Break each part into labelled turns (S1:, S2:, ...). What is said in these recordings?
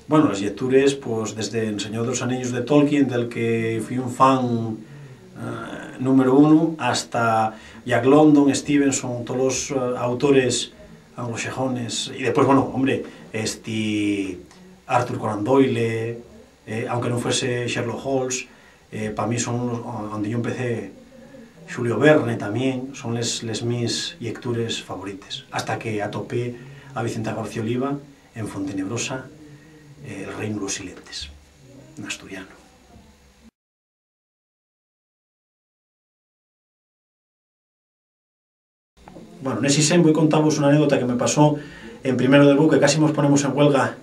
S1: Bueno, las lectures, pues desde El Señor de los Anillos de Tolkien, del que fui un fan número uno, hasta Jack London, Stevenson, todos los autores anglosajones, y después, bueno, hombre, Arthur Conan Doyle, aunque no fuese Sherlock Holmes, para mí son donde yo empecé. Julio Verne también, son les mis lectures favorites, hasta que atopé a Vicente García Oliva en Fontenebrosa, El reino de los silentes, en asturiano. Bueno, en ese sen voy a contaros una anécdota que me pasó en primero de BU, que casi nos ponemos en huelga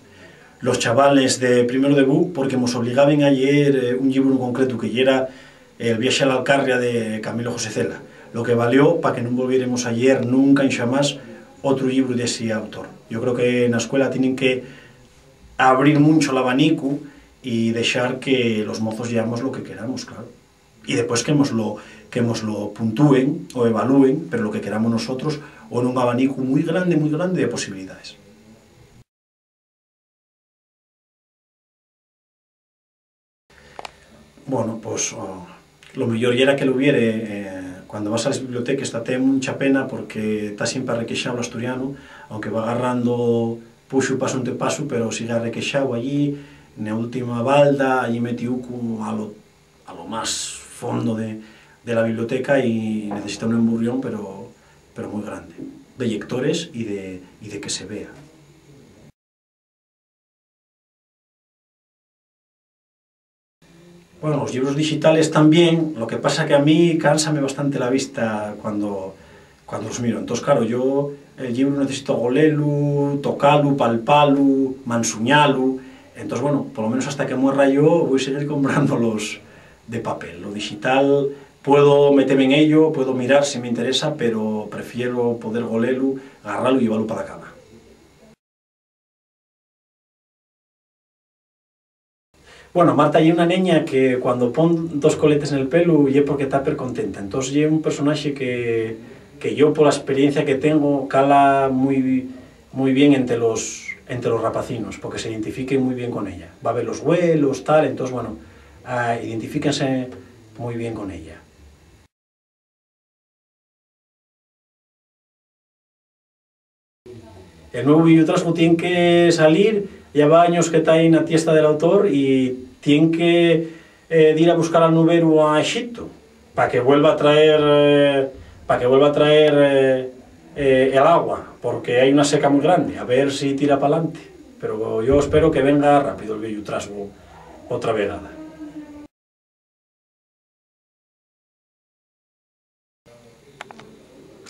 S1: los chavales de primero de BU, porque nos obligaban a leer un libro en concreto, que era El viaje a la Alcarria de Camilo José Cela, lo que valió para que no volviéramos a leer nunca y jamás otro libro de ese autor. Yo creo que en la escuela tienen que abrir mucho el abanico y dejar que los mozos llevamos lo que queramos, claro. Y después que nos lo puntúen o evalúen, pero lo que queramos nosotros, o en un abanico muy grande de posibilidades. Bueno, pues lo mejor era que lo hubiere cuando vas a las bibliotecas. Está mucha pena porque está siempre arrequexado el asturiano, aunque va agarrando puxo paso ante paso, pero sigue arrequexado allí, en la última balda, allí metido como a lo más fondo de la biblioteca, y necesita un emburrión, pero muy grande, de lectores y de que se vea. Bueno, los libros digitales también, lo que pasa que a mí cánsame bastante la vista cuando los miro. Entonces, claro, yo el libro necesito golelu, tocalu, palpalu, mansuñalu. Entonces, bueno, por lo menos hasta que muera yo voy a seguir comprándolos de papel. Lo digital puedo meterme en ello, puedo mirar si me interesa, pero prefiero poder golelu, agarrarlo y llevarlo para la cama. Bueno, Marta é una neña que cuando pon dos coletes en el pelo é porque está percontenta. Entonces é un personaje que yo, por la experiencia que tengo, cala muy bien entre los rapacinos, porque se identifiquen muy bien con ella. Va a ver los vuelos, tal, entonces, bueno, identifíquense muy bien con ella. El nuevo videotrasgo tiene que salir. Lleva años que está ahí en la tiesta del autor y tiene que ir a buscar al nubero a Egipto para que vuelva a traer el agua, porque hay una seca muy grande, a ver si tira para adelante. Pero yo espero que venga rápido el videotrasgo otra vegada.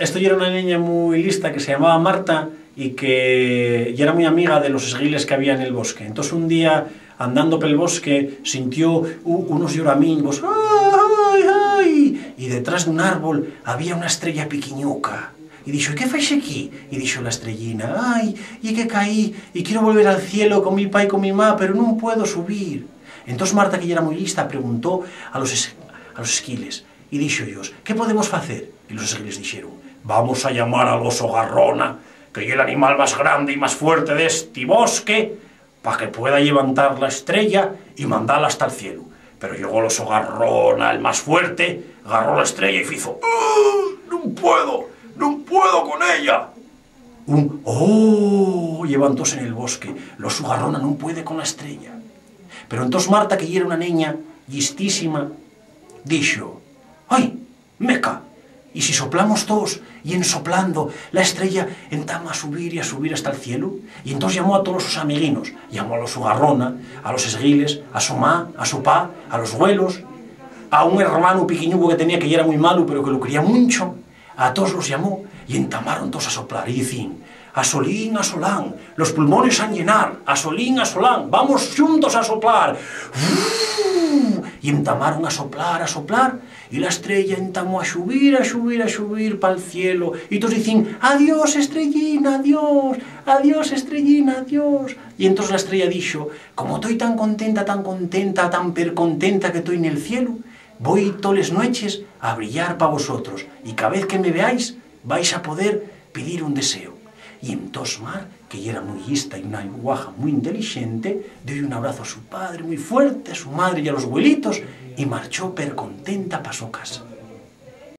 S1: Esto ya era una niña muy lista que se llamaba Marta y que ya era muy amiga de los esguiles que había en el bosque. Entonces un día, andando por el bosque, sintió unos lloramingos, ¡ay, ay! Y detrás de un árbol había una estrella piquiñuca. Y dijo, ¿qué fais aquí? Y dijo la estrellina, ¡ay! Y que caí, y quiero volver al cielo con mi pa y con mi ma, pero no puedo subir. Entonces Marta, que ya era muy lista, preguntó a los esquiles, y dijo ellos, ¿qué podemos hacer? Y los esquiles dijeron, vamos a llamar al oso Garrona, que es el animal más grande y más fuerte de este bosque, para que pueda levantar la estrella y mandarla hasta el cielo. Pero llegó el oso Garrona, el más fuerte, agarró la estrella y hizo, no puedo con ella. Levantóse en el bosque, el oso Garrona no puede con la estrella. Pero entonces Marta, que era una niña listísima, dijo, ¡ay, meca! Y si soplamos todos, y en soplando, la estrella entama a subir y a subir hasta el cielo. Y entonces llamó a todos sus amiguinos, llamó a los Garrona, a los esguiles, a su ma, a su pa, a los güelos, a un hermano piquiñugo que tenía, que ya era muy malo, pero que lo quería mucho. A todos los llamó y entamaron todos a soplar. Y decían, a solín, a solán, los pulmones a llenar, a solín, a solán, vamos juntos a soplar. Y entamaron a soplar, y la estrella entamó a subir para el cielo. Y todos dicen, adiós estrellina, adiós estrellina, adiós. Y entonces la estrella dijo, como estoy tan contenta, tan percontenta que estoy en el cielo, voy todas las noches a brillar para vosotros, y cada vez que me veáis vais a poder pedir un deseo. Y entonces Mar, que ella era muy lista y una guaja muy inteligente, dio un abrazo a su padre muy fuerte, a su madre y a los abuelitos, y marchó per contenta pa su casa.